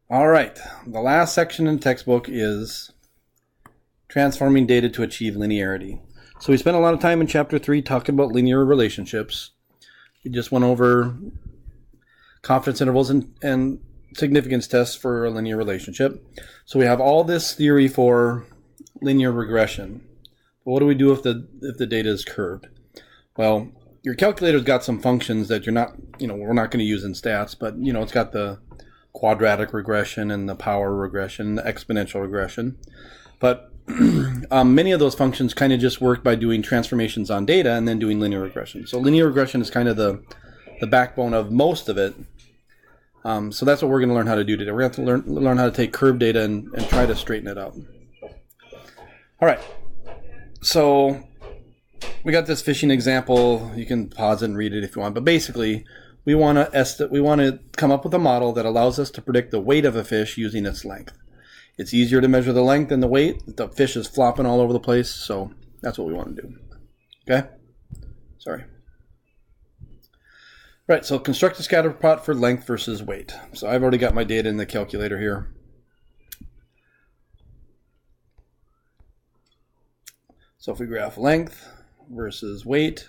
All right, the last section in the textbook is transforming data to achieve linearity. So we spent a lot of time in chapter 3 talking about linear relationships. We just went over confidence intervals and significance tests for a linear relationship. So we have all this theory for linear regression. But what do we do if the data is curved? Well, your calculator's got some functions that we're not going to use in stats, but it's got the quadratic regression and the power regression, the exponential regression. But many of those functions kind of just work by doing transformations on data and then doing linear regression. So linear regression is kind of the backbone of most of it. So that's what we're going to learn how to do today. We're going to have to learn how to take curved data and try to straighten it out. All right. So we got this fishing example. You can pause it and read it if you want. But basically, we want to come up with a model that allows us to predict the weight of a fish using its length. It's easier to measure the length than the weight. The fish is flopping all over the place, so that's what we want to do. Okay? Sorry. Right, so construct a scatter plot for length versus weight. So I've already got my data in the calculator here. So if we graph length versus weight,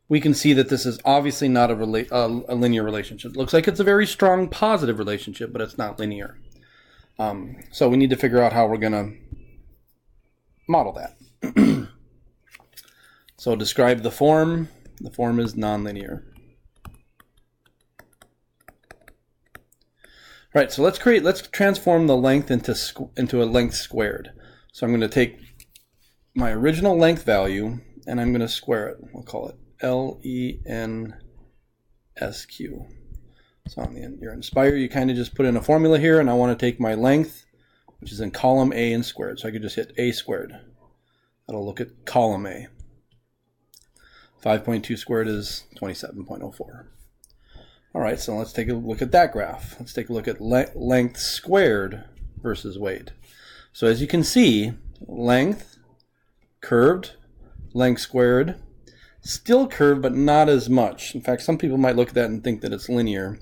we can see that this is obviously not a linear relationship. It looks like it's a very strong positive relationship, but it's not linear. So we need to figure out how we're going to model that. So describe the form. The form is nonlinear. All right, so let's transform the length into a length squared. So I'm going to take my original length value and I'm going to square it. We'll call it LENSQ. So on your Inspire, you kind of just put in a formula here, and I want to take my length, which is in column A and squared. So I could just hit A squared. That'll look at column A. 5.2 squared is 27.04. All right, so let's take a look at that graph. Let's take a look at length squared versus weight. So as you can see, length curved, length squared, still curved, but not as much. In fact, some people might look at that and think that it's linear.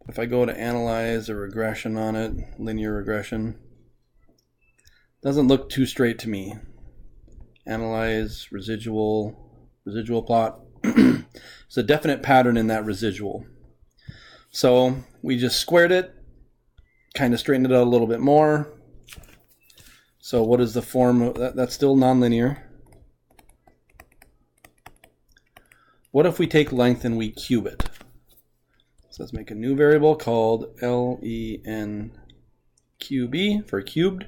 If I go to analyze a regression on it, linear regression, doesn't look too straight to me. Analyze residual plot. There's a definite pattern in that residual. So we just squared it, kind of straightened it out a little bit more. So what is the form of that? That's still nonlinear. What if we take length and we cube it? So let's make a new variable called LENQB for cubed.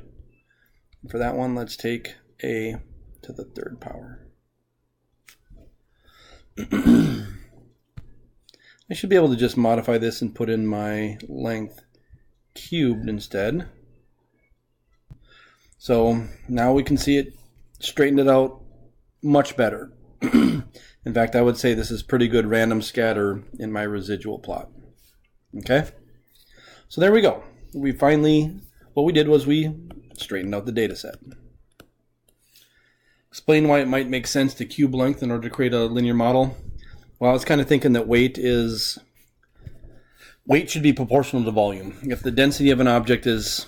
For that one, let's take a to the third power. I should be able to just modify this and put in my length cubed instead. So now we can see it straightened it out much better. In fact, I would say this is pretty good random scatter in my residual plot. Okay? So there we go. What we did was we straightened out the data set. Explain why it might make sense to cube length in order to create a linear model. Well, I was kind of thinking that weight should be proportional to volume. If the density of an object is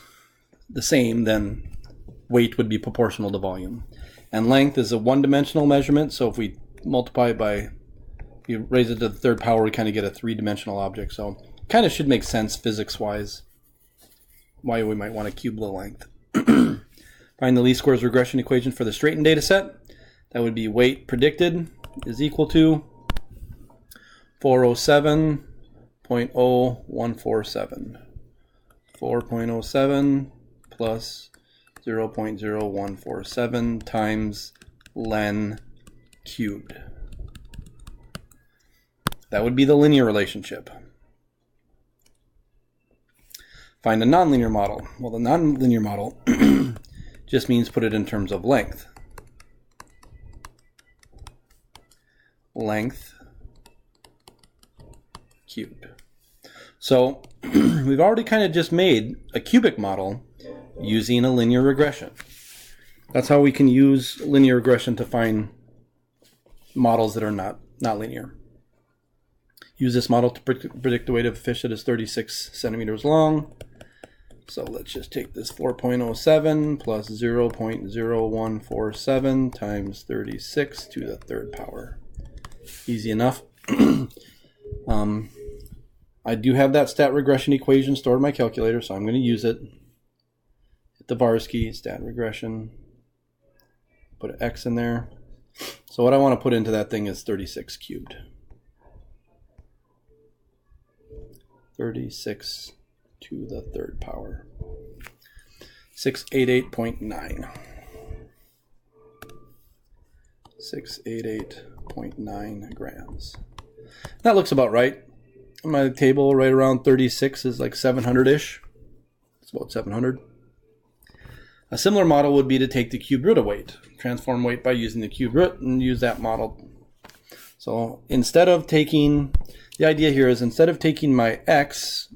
the same, then weight would be proportional to volume. And length is a one-dimensional measurement, so if we multiply it by, if you raise it to the third power, we kind of get a three-dimensional object. So kind of should make sense physics-wise why we might want to cube the length. Find the least squares regression equation for the straightened data set. That would be weight predicted is equal to 407.0147. 4.07 plus 0.0147 times len cubed. That would be the linear relationship. Find a nonlinear model. Well, the nonlinear model just means put it in terms of length. Length cubed. So we've already kind of just made a cubic model using a linear regression. That's how we can use linear regression to find models that are not linear. use this model to predict the weight of a fish that is 36 centimeters long. So let's just take this 4.07 plus 0.0147 times 36 to the third power. Easy enough. I do have that stat regression equation stored in my calculator, so I'm going to use it. Hit the bars key, stat regression. Put an X in there. So what I want to put into that thing is 36 cubed. 36 to the third power. 688.9. 688.9 grams. That looks about right. My table right around 36 is like 700-ish. It's about 700. A similar model would be to take the cubed root of weight, transform weight by using the cubed root, and use that model. So instead of taking, the idea here is instead of taking my x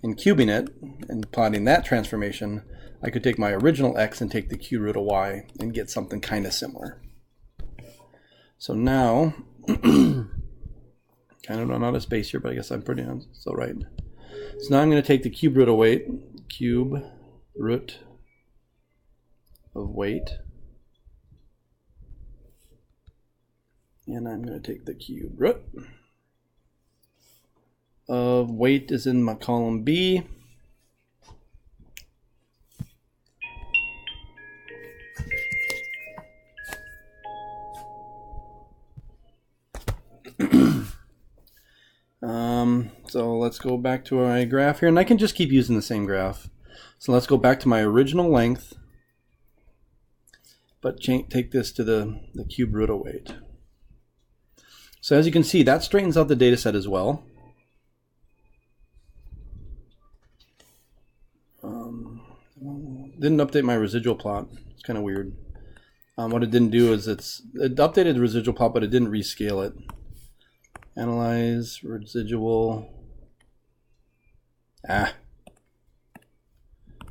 and cubing it and plotting that transformation, I could take my original x and take the cubed root of y and get something kind of similar. So now, kind of run out of space here, but I guess I'm pretty still right. So now I'm going to take the cube root of weight, cube root of weight, and I'm going to take the cube root of weight is in my column B. So let's go back to my graph here, and I can just keep using the same graph. So let's go back to my original length, but take this to the cube root of weight. So as you can see, that straightens out the data set as well. Didn't update my residual plot. It's kind of weird. What it didn't do is it updated the residual plot, but it didn't rescale it. Analyze residual.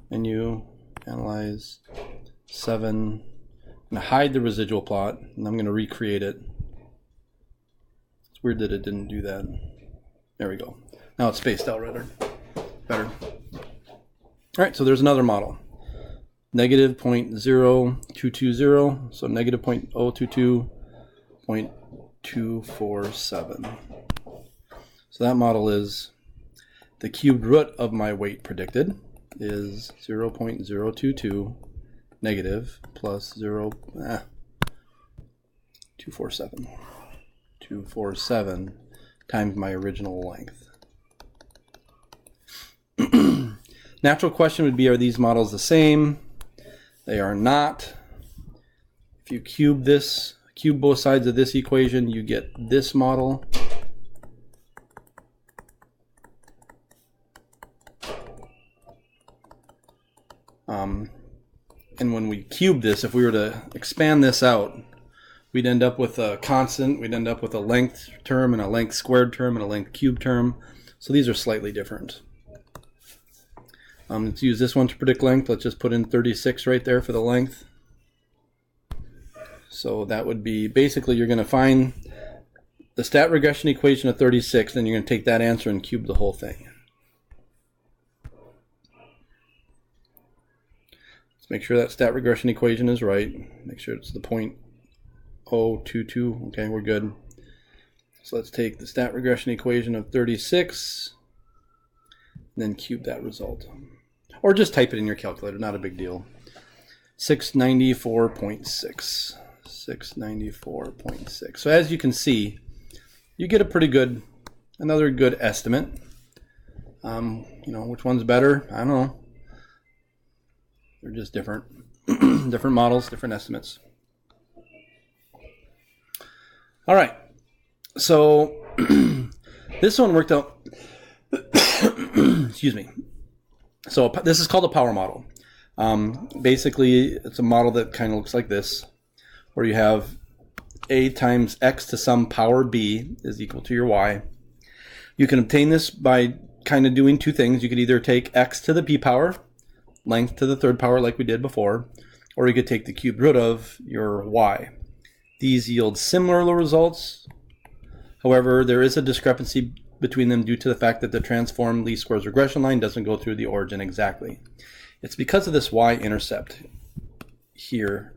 Menu, analyze 7. I'm going to hide the residual plot, and I'm going to recreate it. It's weird that it didn't do that. There we go. Now it's spaced out better. All right, so there's another model. Negative 0.0220, so negative 0.022.247. So that model is the cubed root of my weight predicted is 0.022 negative plus 247 times my original length. Natural question would be, are these models the same? They are not. If you cube both sides of this equation, you get this model. And when we cube this, if we were to expand this out, we'd end up with a constant, we'd end up with a length term and a length squared term and a length cubed term. So these are slightly different. Let's use this one to predict length. Let's just put in 36 right there for the length. So that would be, basically you're going to find the stat regression equation of 36, then you're going to take that answer and cube the whole thing. Let's make sure that stat regression equation is right. Make sure it's the 0.022. Okay, we're good. So let's take the stat regression equation of 36 and then cube that result. Or just type it in your calculator, not a big deal. 694.6. 694.6. So as you can see, you get a pretty good, another good estimate. Which one's better? I don't know. They're just different. Different models, different estimates. All right. So this one worked out. Excuse me. So this is called a power model. Basically, it's a model that kind of looks like this, where you have a times x to some power b is equal to your y. You can obtain this by kind of doing two things. You could either take x to the p power, length to the third power like we did before, or you could take the cubed root of your y. These yield similar results. However, there is a discrepancy between them due to the fact that the transformed least squares regression line doesn't go through the origin exactly. It's because of this y-intercept here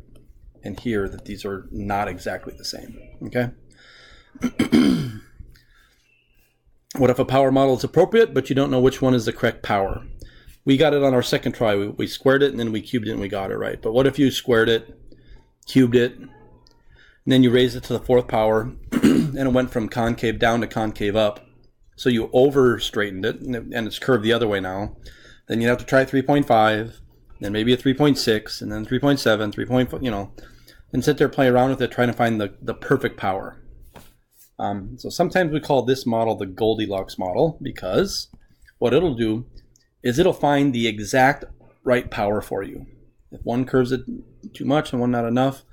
and here that these are not exactly the same, okay? What if a power model is appropriate, but you don't know which one is the correct power? We got it on our second try. We squared it, and then we cubed it, and we got it right. But what if you squared it, cubed it, and then you raised it to the fourth power, and it went from concave down to concave up? So you over-straightened it, and it's curved the other way now. Then you have to try 3.5, then maybe a 3.6, and then 3.7, 3.4, you know, and sit there, play around with it, trying to find the perfect power. So sometimes we call this model the Goldilocks model, because what it'll do is it'll find the exact right power for you. If one curves it too much and one not enough,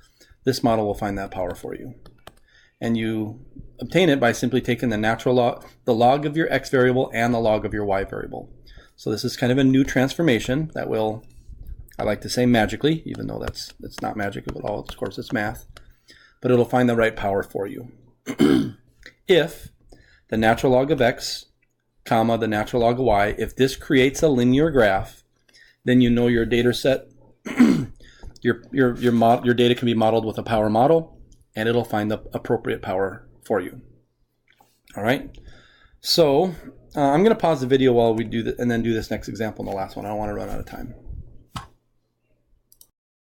this model will find that power for you. And you obtain it by simply taking the natural log, the log of your x variable and the log of your y variable. So this is kind of a new transformation that will, I like to say magically, even though it's not magic at all, of course it's math, but it'll find the right power for you. If the natural log of x, comma, the natural log of y, if this creates a linear graph, then you know your data set, your data can be modeled with a power model, and it'll find the appropriate power for you. All right. So I'm going to pause the video while we do that, and then do this next example and the last one. I don't want to run out of time.